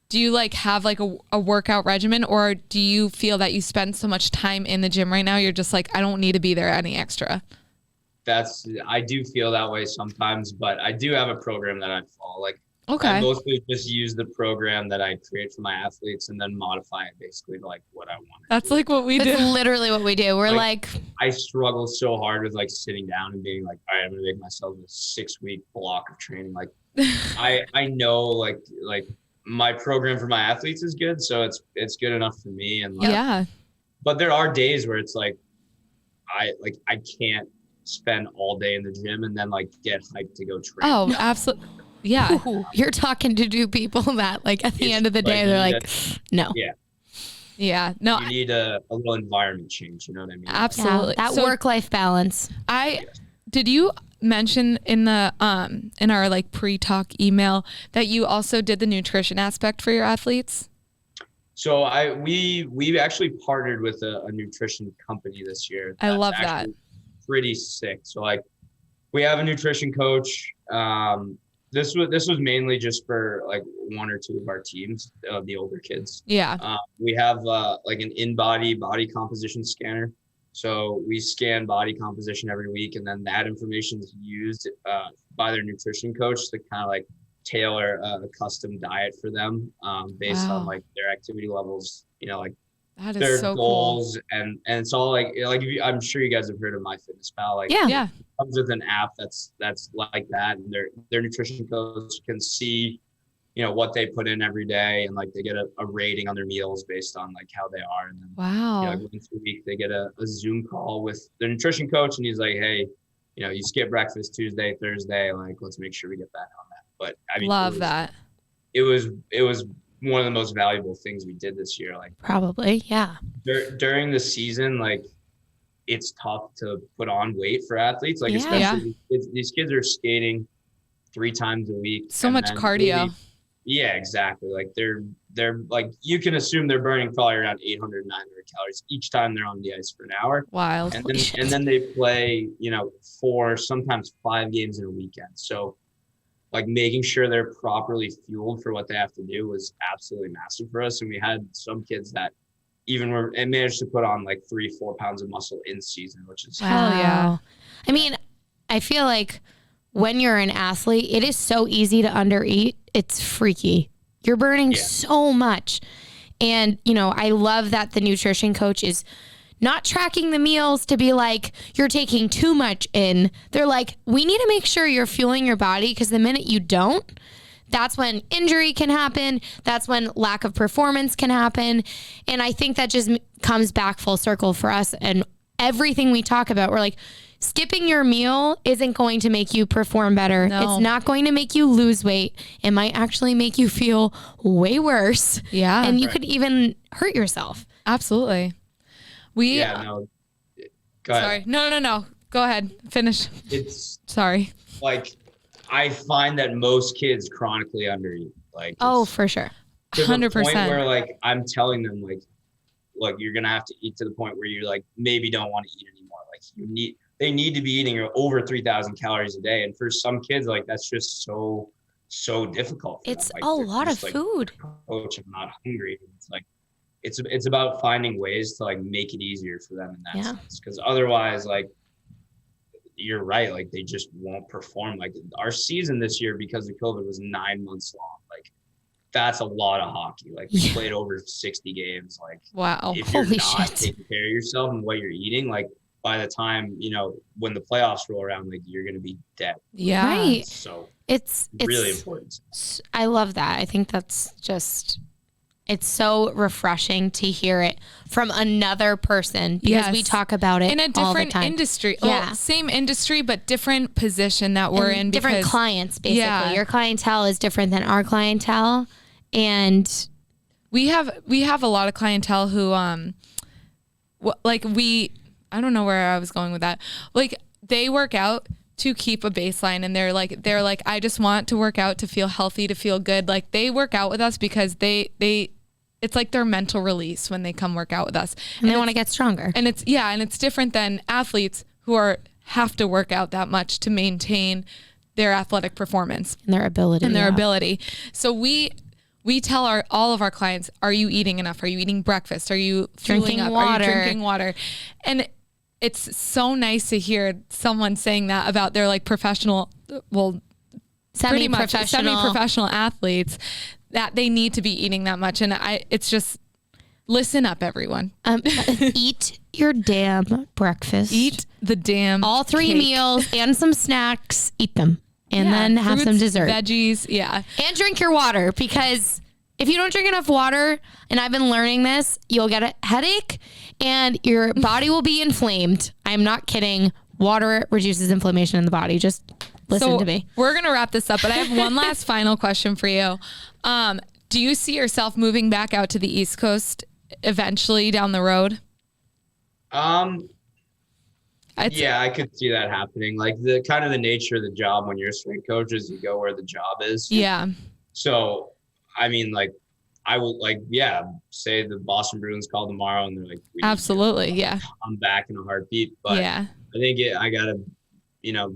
Speaker 1: do you like have like a workout regimen, or do you feel that you spend so much time in the gym right now, you're just like, I don't need to be there any extra?
Speaker 3: I do feel that way sometimes, but I do have a program that I follow. Like,
Speaker 1: okay.
Speaker 3: I mostly just use the program that I create for my athletes and then modify it basically to like what I want.
Speaker 1: That's like what we do.
Speaker 2: That's literally what we do. We're like
Speaker 3: I struggle so hard with like sitting down and being like, all right, I'm gonna make myself a 6-week block of training. Like, I know like my program for my athletes is good, so it's good enough for me. And like,
Speaker 1: yeah,
Speaker 3: but there are days where it's like I can't spend all day in the gym and then like get hyped to go train.
Speaker 1: Oh, absolutely. Yeah.
Speaker 2: ooh, you're talking to two people that like at the end of the day, they're like, no.
Speaker 3: Yeah.
Speaker 1: Yeah. No,
Speaker 3: You need a little environment change. You know what I mean?
Speaker 1: absolutely.
Speaker 2: Yeah, that
Speaker 1: So
Speaker 2: work-life balance.
Speaker 1: did you mention in the in our like pre-talk email that you also did the nutrition aspect for your athletes?
Speaker 3: So we actually partnered with a nutrition company this year.
Speaker 1: I love that.
Speaker 3: Pretty sick. So like we have a nutrition coach. This was mainly just for like 1 or 2 of our teams, the older kids.
Speaker 1: Yeah.
Speaker 3: We have like an in-body body composition scanner. So we scan body composition every week, and then that information is used by their nutrition coach to kind of like tailor a custom diet for them based on like their activity levels, like
Speaker 1: that is
Speaker 3: their
Speaker 1: so
Speaker 3: goals. Cool. And it's all like I'm sure you guys have heard of MyFitnessPal. Like
Speaker 1: yeah.
Speaker 3: It comes with an app that's like that, and their nutrition coach can see what they put in every day, and like they get a rating on their meals based on like how they are. And then
Speaker 1: wow.
Speaker 3: once a week they get a Zoom call with their nutrition coach, and he's like, hey, you skip breakfast Tuesday, Thursday, like let's make sure we get back on that. But I mean,
Speaker 1: love that.
Speaker 3: It was one of the most valuable things we did this year. Like
Speaker 2: probably, yeah.
Speaker 3: During the season, like it's tough to put on weight for athletes. Like especially these kids are skating 3 times a week.
Speaker 1: So much cardio.
Speaker 3: Yeah, exactly. Like they're like, you can assume they're burning probably around 800, 900 calories each time they're on the ice for an hour.
Speaker 1: Wild.
Speaker 3: And then they play, 4, sometimes 5 games in a weekend. So like making sure they're properly fueled for what they have to do was absolutely massive for us. And we had some kids that managed to put on like 3-4 pounds of muscle in season, which is
Speaker 2: hell yeah. I mean, I feel like when you're an athlete, it is so easy to undereat. It's freaky. You're burning so much. And, I love that the nutrition coach is not tracking the meals to be like, you're taking too much in. They're like, we need to make sure you're fueling your body, because the minute you don't, that's when injury can happen. That's when lack of performance can happen. And I think that just comes back full circle for us. And everything we talk about, we're like, skipping your meal isn't going to make you perform better. No. It's not going to make you lose weight. It might actually make you feel way worse.
Speaker 1: Yeah.
Speaker 2: And you could even hurt yourself.
Speaker 1: Absolutely.
Speaker 3: Go ahead.
Speaker 1: Sorry. No. Go ahead. Finish. Sorry.
Speaker 3: Like, I find that most kids chronically undereat. Like,
Speaker 2: for sure.
Speaker 1: 100%.
Speaker 3: Point where like I'm telling them like, look, you're gonna have to eat to the point where you like maybe don't want to eat anymore. Like they need to be eating over 3,000 calories a day, and for some kids, like that's just so difficult.
Speaker 2: It's
Speaker 3: them. Like,
Speaker 2: a lot of
Speaker 3: like,
Speaker 2: food.
Speaker 3: Coach, I'm not hungry. It's like it's about finding ways to like make it easier for them in that sense, because otherwise, like you're right, like they just won't perform. Like our season this year, because of COVID, was 9 months long. Like that's a lot of hockey. Like we played over 60 games. Like
Speaker 1: wow,
Speaker 3: if you're not taking care of yourself and what you're eating, like by the time, when the playoffs roll around, like you're going to be dead.
Speaker 1: Yeah.
Speaker 2: Right.
Speaker 3: So
Speaker 2: it's
Speaker 3: really important.
Speaker 2: I love that. I think that's just, it's so refreshing to hear it from another person because we talk about it
Speaker 1: in a
Speaker 2: all the
Speaker 1: different
Speaker 2: time.
Speaker 1: industry.
Speaker 2: Yeah.
Speaker 1: Well, same industry, but different position that we're in.
Speaker 2: Different clients, basically.
Speaker 1: Yeah.
Speaker 2: Your clientele is different than our clientele. And
Speaker 1: we have a lot of clientele who, I don't know where I was going with that. Like they work out to keep a baseline and they're like, I just want to work out to feel healthy, to feel good. Like they work out with us because it's like their mental release when they come work out with us.
Speaker 2: And they want to get stronger.
Speaker 1: And it's different than athletes who have to work out that much to maintain their athletic performance
Speaker 2: And their ability.
Speaker 1: So we tell all of our clients, are you eating enough? Are you eating breakfast? Are you fueling up? Are you drinking water? And it's so nice to hear someone saying that about their like professional, pretty much semi-professional athletes, that they need to be eating that much. And it's just, listen up, everyone.
Speaker 2: Eat your damn breakfast.
Speaker 1: Eat the damn
Speaker 2: all 3
Speaker 1: cake.
Speaker 2: meals and some snacks. Eat them. And then have
Speaker 1: fruits,
Speaker 2: some dessert.
Speaker 1: Veggies. Yeah.
Speaker 2: And drink your water, because if you don't drink enough water, and I've been learning this, you'll get a headache and your body will be inflamed. I'm not kidding. Water reduces inflammation in the body. Just listen to me.
Speaker 1: We're going to wrap this up, but I have one last final question for you. Do you see yourself moving back out to the East Coast eventually down the road?
Speaker 3: Yeah, I could see that happening. Like the kind of the nature of the job when you're a strength coach is you go where the job is.
Speaker 1: Yeah.
Speaker 3: So, I mean, like I will say the Boston Bruins call tomorrow and they're like,
Speaker 1: absolutely. Yeah.
Speaker 3: I'm back in a heartbeat. But
Speaker 1: yeah.
Speaker 3: I think I got to,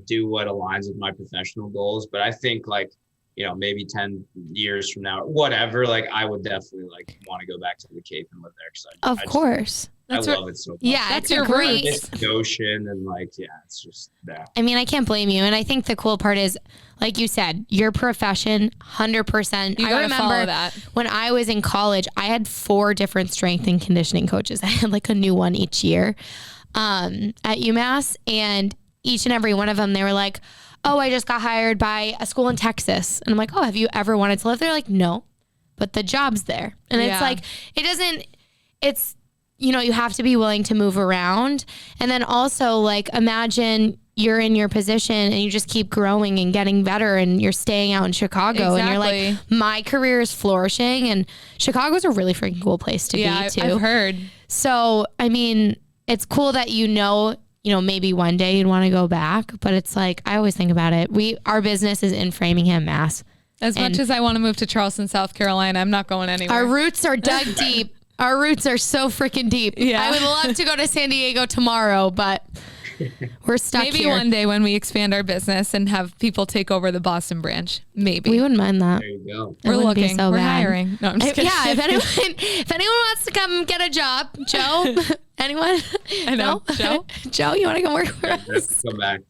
Speaker 3: do what aligns with my professional goals. But I think like, maybe 10 years from now, or whatever, like I would definitely like want to go back to the Cape and live there.
Speaker 2: Of course.
Speaker 3: I love it so much.
Speaker 2: Yeah,
Speaker 1: that's
Speaker 2: your great.
Speaker 3: The ocean and like, it's just that.
Speaker 2: I mean, I can't blame you. And I think the cool part is, like you said, your profession, 100%.
Speaker 1: You
Speaker 2: I remember
Speaker 1: that.
Speaker 2: When I was in college, I had 4 different strength and conditioning coaches. I had like a new one each year at UMass. And each and every one of them, they were like, oh, I just got hired by a school in Texas. And I'm like, oh, have you ever wanted to live there? Like, no, but the job's there. And it's like, you have to be willing to move around. And then also like, imagine you're in your position and you just keep growing and getting better and you're staying out in Chicago and you're like, my career is flourishing, and Chicago's a really freaking cool place to be too.
Speaker 1: I've heard.
Speaker 2: So, I mean, it's cool that maybe one day you'd want to go back, but it's like, I always think about it. Our business is in Framingham, Mass.
Speaker 1: As much as I want to move to Charleston, South Carolina, I'm not going anywhere.
Speaker 2: Our roots are dug deep. Our roots are so freaking deep.
Speaker 1: Yeah.
Speaker 2: I would love to go to San Diego tomorrow, but we're stuck
Speaker 1: Maybe
Speaker 2: here.
Speaker 1: one day when we expand our business and have people take over the Boston branch. Maybe.
Speaker 2: We wouldn't mind that.
Speaker 3: There you go.
Speaker 1: We're looking.
Speaker 2: So
Speaker 1: we're
Speaker 2: bad.
Speaker 1: hiring. No, I'm just kidding.
Speaker 2: Yeah, if anyone wants to come get a job, Joe, anyone?
Speaker 1: I know.
Speaker 2: No? Joe, you want to come work for us?
Speaker 3: Come back.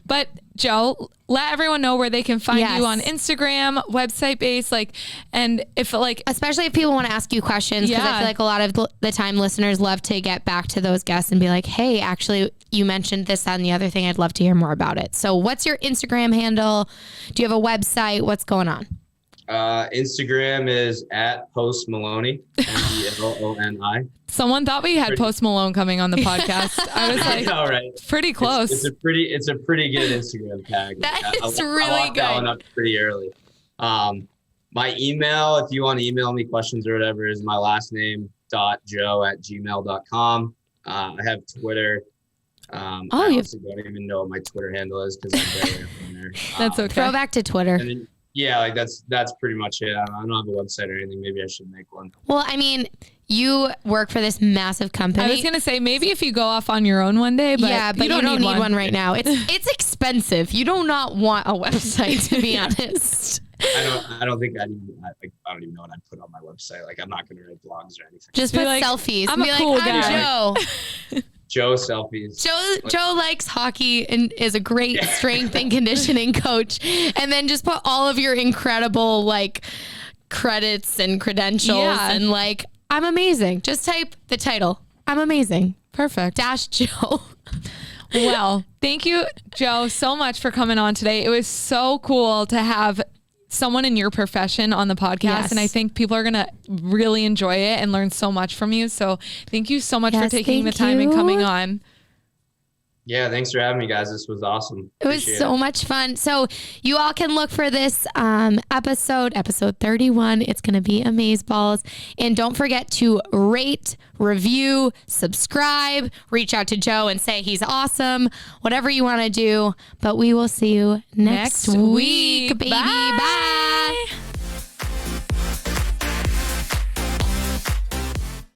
Speaker 1: But Joe, let everyone know where they can find
Speaker 2: Yes.
Speaker 1: you on Instagram, website based, and if
Speaker 2: especially if people want to ask you questions, because I feel like a lot of the time listeners love to get back to those guests and be like, hey, actually you mentioned this, that, and the other thing. I'd love to hear more about it. So what's your Instagram handle? Do you have a website? What's going on?
Speaker 3: Instagram is at Post Meloni, Meloni.
Speaker 1: someone thought we had Post Malone coming on the podcast. I was like,
Speaker 3: all right,
Speaker 1: pretty close.
Speaker 3: It's a pretty good Instagram tag.
Speaker 2: That is
Speaker 3: I
Speaker 2: really
Speaker 3: locked that one up pretty early. My email, if you want to email me questions or whatever, is my last name .joe@gmail.com. I have Twitter. I honestly don't even know what my Twitter handle is because I'm barely up in there.
Speaker 1: That's okay.
Speaker 2: Throw back to Twitter.
Speaker 3: And then, yeah, like that's pretty much it. I don't have a website or anything. Maybe I should make one.
Speaker 2: Well, I mean, you work for this massive company.
Speaker 1: I was gonna say maybe if you go off on your own one day, but
Speaker 2: but you don't need one right now. It's expensive. You do not want a website, to be honest.
Speaker 3: I don't think I don't even know what I'd put on my website. Like, I'm not going to write blogs or anything.
Speaker 2: Just
Speaker 1: be
Speaker 2: put
Speaker 1: like,
Speaker 2: selfies.
Speaker 1: I'm a cool guy.
Speaker 2: I'm Joe.
Speaker 3: Joe selfies.
Speaker 2: Joe likes hockey and is a great strength and conditioning coach. And then just put all of your incredible credits and credentials and I'm amazing. Just type the title. I'm amazing.
Speaker 1: Perfect.
Speaker 2: Joe.
Speaker 1: Well, thank you, Joe, so much for coming on today. It was so cool to have someone in your profession on the podcast.
Speaker 2: Yes.
Speaker 1: And I think people are going to really enjoy it and learn so much from you. So thank you so much for taking the time and coming on.
Speaker 3: Yeah, thanks for having me, guys. This was awesome.
Speaker 2: It was so much fun. So you all can look for this episode 31. It's going to be amazeballs. And don't forget to rate, review, subscribe, reach out to Joe and say he's awesome, whatever you want to do. But we will see you next week, baby. Bye.